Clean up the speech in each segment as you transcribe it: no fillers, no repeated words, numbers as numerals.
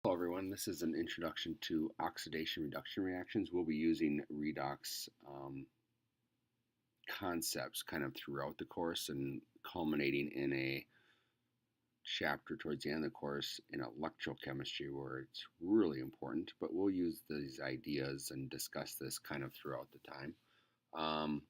Hello everyone, this is an introduction to oxidation reduction reactions. We'll be using redox concepts kind of throughout the course and culminating in a chapter towards the end of the course in electrochemistry where it's really important, but we'll use these ideas and discuss this kind of throughout the time. Um,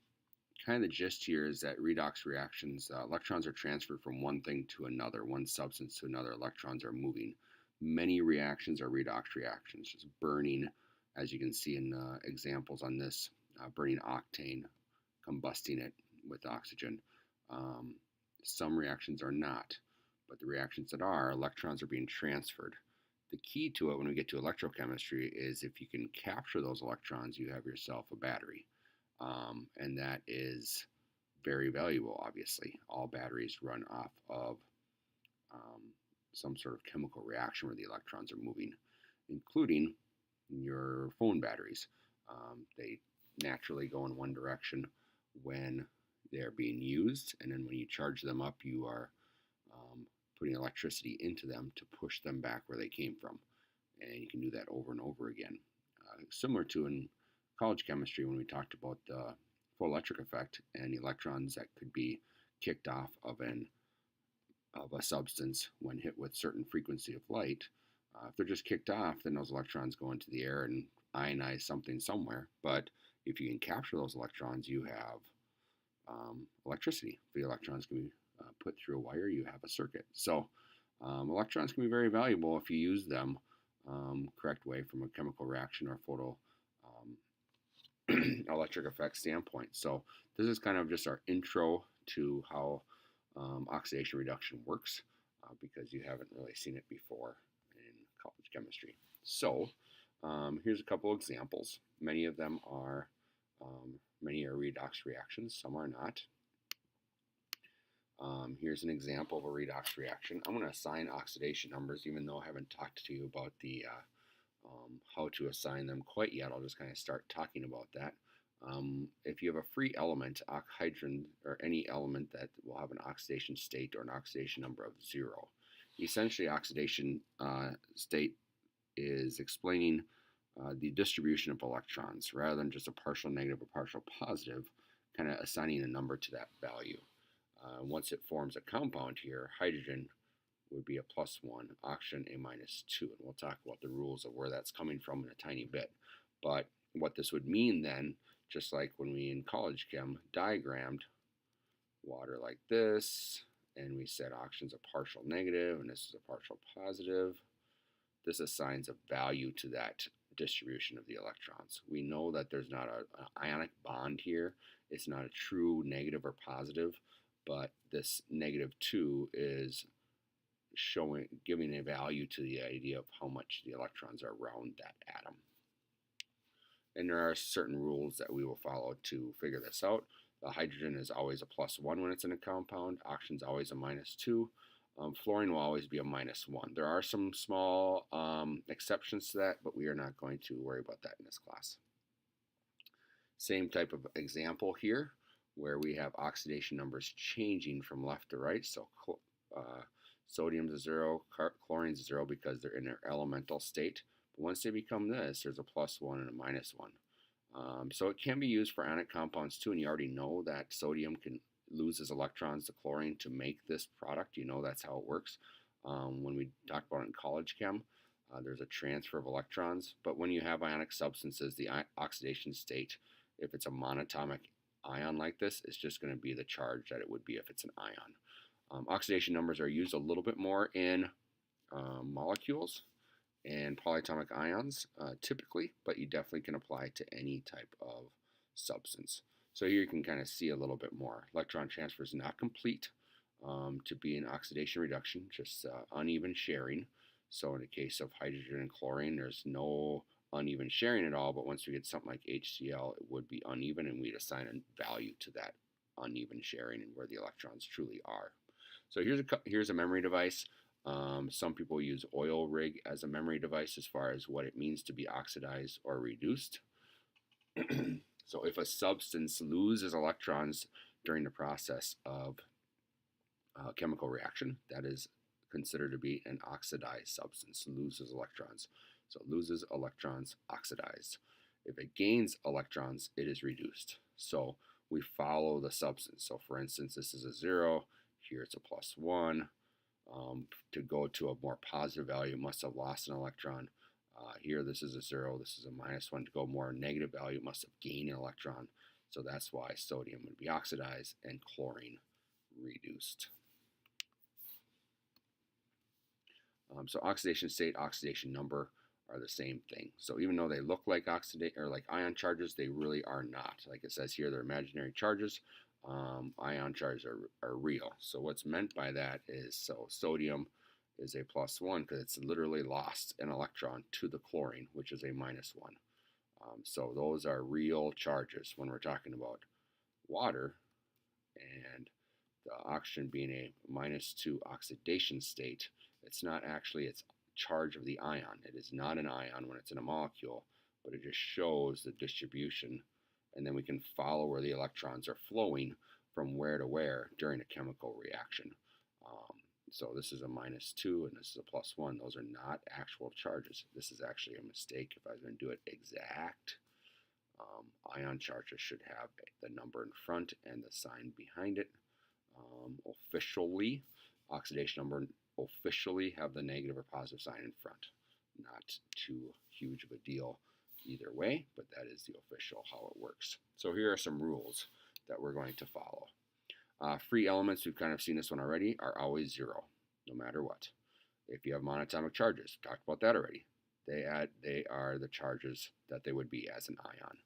Kind of the gist here is that redox reactions, electrons are transferred from one thing to another, one substance to another. Electrons are moving. Many reactions are redox reactions, just burning, as you can see in examples on this, burning octane, combusting it with oxygen. Um, some reactions are not, but the reactions that are, electrons are being transferred. The key to it when we get to electrochemistry is if you can capture those electrons, you have yourself a battery. And that is very valuable, obviously. All batteries run off of um, some sort of chemical reaction where the electrons are moving, including your phone batteries. They naturally go in one direction when they're being used, and then when you charge them up, you are putting electricity into them to push them back where they came from. And you can do that over and over again. Similar to in college chemistry when we talked about the photoelectric effect and electrons that could be kicked off of a substance when hit with certain frequency of light. If they're just kicked off, then those electrons go into the air and ionize something somewhere. But if you can capture those electrons, you have electricity. If the electrons can be put through a wire, you have a circuit. So electrons can be very valuable if you use them correct way from a chemical reaction or photo electric effect standpoint. So this is kind of just our intro to how oxidation reduction works because you haven't really seen it before in college chemistry. So here's a couple examples. Many of them are many are redox reactions, some are not. Here's an example of a redox reaction. I'm going to assign oxidation numbers, even though I haven't talked to you about the how to assign them quite yet. I'll just kind of start talking about that. If you have a free element, hydrogen, or any element that will have an oxidation state or an oxidation number of 0, essentially oxidation state is explaining the distribution of electrons rather than just a partial negative or partial positive, kind of assigning a number to that value. Once it forms a compound here, hydrogen would be a +1, oxygen a -2, and we'll talk about the rules of where that's coming from in a tiny bit. But what this would mean then, just like when we in college chem diagrammed water like this, and we said oxygen's a partial negative and this is a partial positive, this assigns a value to that distribution of the electrons. We know that there's not an ionic bond here. It's not a true negative or positive, but this -2 is giving a value to the idea of how much the electrons are around that atom. And there are certain rules that we will follow to figure this out. The hydrogen is always a +1 when it's in a compound. Oxygen's always a -2. Fluorine will always be a -1. There are some small exceptions to that, but we are not going to worry about that in this class. Same type of example here, where we have oxidation numbers changing from left to right. So sodium's a 0, chlorine's a 0 because they're in their elemental state. But once they become this, there's a +1 and a -1. So it can be used for ionic compounds too, and you already know that sodium can loses electrons to chlorine to make this product. You know that's how it works. When we talk about it in college chem, there's a transfer of electrons, but when you have ionic substances, the oxidation state, if it's a monatomic ion like this, it's just going to be the charge that it would be if it's an ion. Oxidation numbers are used a little bit more in molecules and polyatomic ions typically, but you definitely can apply it to any type of substance. So here you can kind of see a little bit more. Electron transfer is not complete to be an oxidation reduction, just uneven sharing. So in the case of hydrogen and chlorine, there's no uneven sharing at all, but once we get something like HCl, it would be uneven, and we'd assign a value to that uneven sharing and where the electrons truly are. So here's a memory device. Some people use oil rig as a memory device as far as what it means to be oxidized or reduced. So if a substance loses electrons during the process of chemical reaction, that is considered to be an oxidized substance, loses electrons. So it loses electrons, oxidized. If it gains electrons, it is reduced. So we follow the substance. So for instance, this is a 0, here it's a +1. To go to a more positive value, it must have lost an electron. Here this is a 0, this is a -1. To go more negative value, it must have gained an electron. So that's why sodium would be oxidized and chlorine reduced. So oxidation state, oxidation number are the same thing. So even though they look like ion charges, they really are not. Like it says here, they're imaginary charges. Ion charges are real. So what's meant by that is, so sodium is a +1 because it's literally lost an electron to the chlorine, which is a -1. So those are real charges when we're talking about water, and the oxygen being a -2 oxidation state. It's not actually its charge of the ion. It is not an ion when it's in a molecule, but it just shows the distribution, and then we can follow where the electrons are flowing from where to where during a chemical reaction. So this is a -2 and this is a +1. Those are not actual charges. This is actually a mistake. If I was going to do it exact, ion charges should have the number in front and the sign behind it. Officially, oxidation number officially have the negative or positive sign in front. Not too huge of a deal either way, but that is the official how it works. So here are some rules that we're going to follow. Free elements, we've kind of seen this one already, are always 0, no matter what. If you have monatomic charges, talked about that already. They are the charges that they would be as an ion.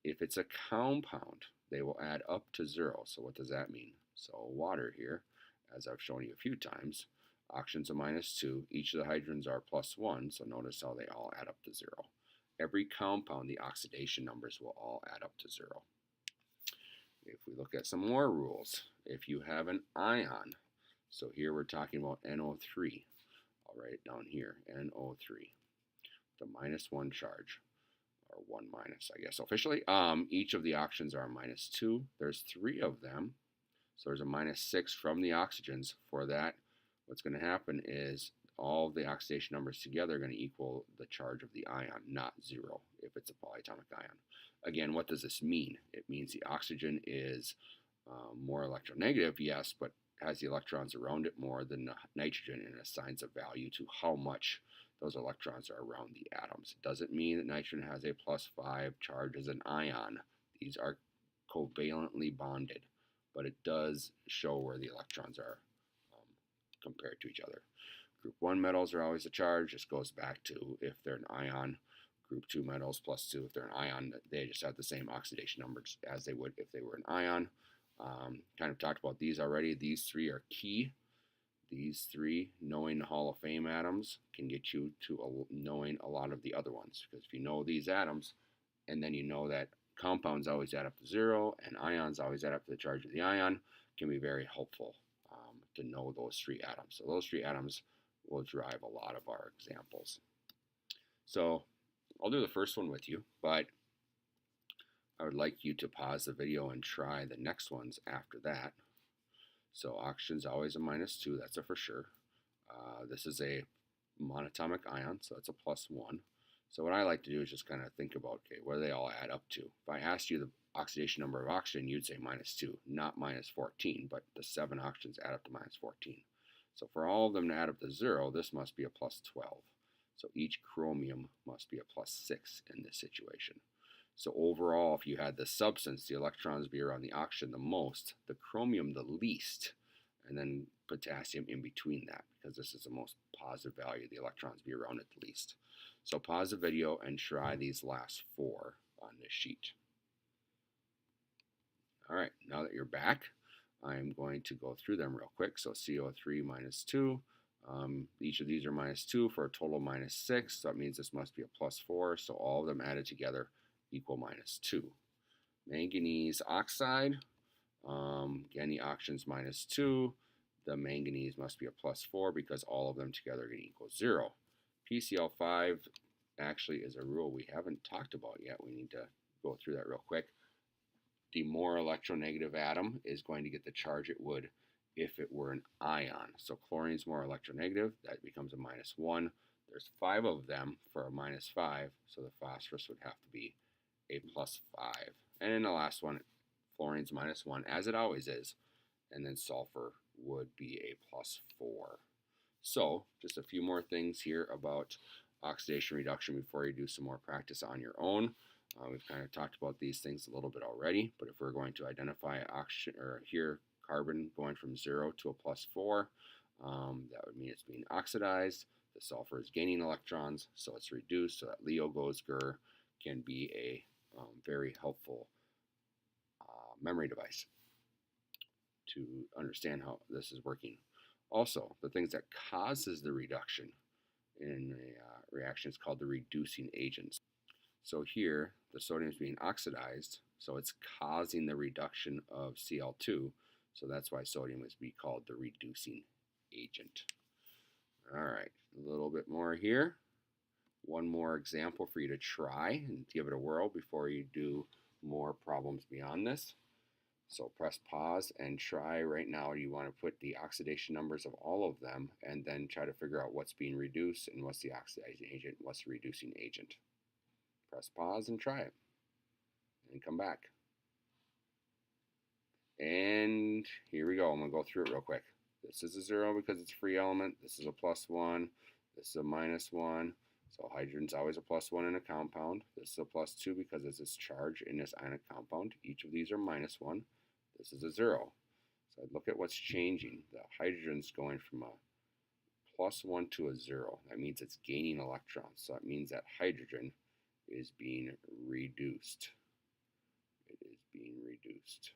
If it's a compound, they will add up to 0. So what does that mean? So water here, as I've shown you a few times, oxygen's a -2. Each of the hydrogens are +1, so notice how they all add up to 0. Every compound, the oxidation numbers will all add up to 0. If we look at some more rules, if you have an ion, so here we're talking about NO3. I'll write it down here, NO3, the -1 charge, or 1-, I guess officially. Each of the oxygens are a -2. There's 3 of them, so there's a -6 from the oxygens. For that, what's going to happen is all the oxidation numbers together are going to equal the charge of the ion, not 0 if it's a polyatomic ion. Again, what does this mean? It means the oxygen is more electronegative, yes, but has the electrons around it more than the nitrogen, and assigns a value to how much those electrons are around the atoms. It doesn't mean that nitrogen has a +5 charge as an ion. These are covalently bonded, but it does show where the electrons are compared to each other. Group 1 metals are always a charge. This goes back to if they're an ion. Group 2 metals +2, if they're an ion, they just have the same oxidation numbers as they would if they were an ion. Kind of talked about these already. These 3 are key. These 3, knowing the Hall of Fame atoms, can get you to knowing a lot of the other ones. Because if you know these atoms, and then you know that compounds always add up to 0, and ions always add up to the charge of the ion, can be very helpful to know those 3 atoms. So those 3 atoms will drive a lot of our examples. So I'll do the first one with you, but I would like you to pause the video and try the next ones after that. So oxygen's always a -2, that's a for sure. This is a monatomic ion, so that's a +1. So what I like to do is just kind of think about, okay, what do they all add up to? If I asked you the oxidation number of oxygen, you'd say -2, not -14, but the 7 oxygens add up to -14. So for all of them to add up to 0, this must be a +12. So each chromium must be a +6 in this situation. So overall, if you had the substance, the electrons be around the oxygen the most, the chromium the least, and then potassium in between that, because this is the most positive value, the electrons be around it the least. So pause the video and try these last 4 on this sheet. All right, now that you're back, I'm going to go through them real quick. So CO3 -2. Each of these are -2 for a total -6. So that means this must be a +4. So all of them added together equal -2. Manganese oxide. Again, the oxygen's -2. The manganese must be a +4 because all of them together are going to equal 0. PCl5 actually is a rule we haven't talked about yet. We need to go through that real quick. The more electronegative atom is going to get the charge it would if it were an ion. So chlorine is more electronegative, that becomes a -1. There's 5 of them for a -5, so the phosphorus would have to be a +5. And then the last one, fluorine's -1, as it always is, and then sulfur would be a +4. So just a few more things here about oxidation reduction before you do some more practice on your own. We've kind of talked about these things a little bit already, but if we're going to identify oxygen, or here carbon going from 0 to a +4, that would mean it's being oxidized. The sulfur is gaining electrons, so it's reduced. So that Leo goes Gur can be a very helpful memory device to understand how this is working. Also, the things that causes the reduction in a reaction is called the reducing agents. So here, the sodium is being oxidized, so it's causing the reduction of Cl2, so that's why sodium is be called the reducing agent. All right, a little bit more here. One more example for you to try and give it a whirl before you do more problems beyond this. So press pause and try right now. You want to put the oxidation numbers of all of them and then try to figure out what's being reduced and what's the oxidizing agent, what's the reducing agent. Press pause and try it. And come back. And here we go. I'm going to go through it real quick. This is a 0 because it's a free element. This is a +1. This is a -1. So hydrogen's always a +1 in a compound. This is a +2 because it's this charge in this ionic compound. Each of these are -1. This is a 0. So I'd look at what's changing. The hydrogen's going from a +1 to a 0. That means it's gaining electrons. So that means that hydrogen is being reduced. It is being reduced.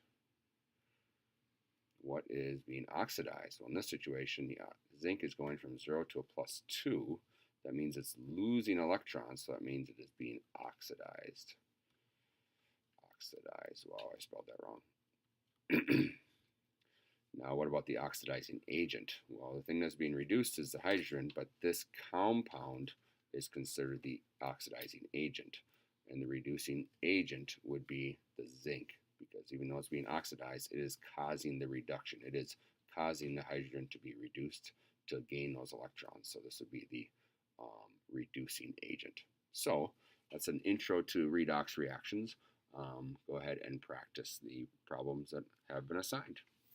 What is being oxidized? Well, in this situation, the zinc is going from 0 to a +2. That means it's losing electrons, so that means it is being oxidized. Oxidized. Wow, I spelled that wrong. Now, what about the oxidizing agent? Well, the thing that's being reduced is the hydrogen, but this compound is considered the oxidizing agent. And the reducing agent would be the zinc, because even though it's being oxidized, it is causing the reduction. It is causing the hydrogen to be reduced to gain those electrons. So this would be the reducing agent. So that's an intro to redox reactions. Go ahead and practice the problems that have been assigned.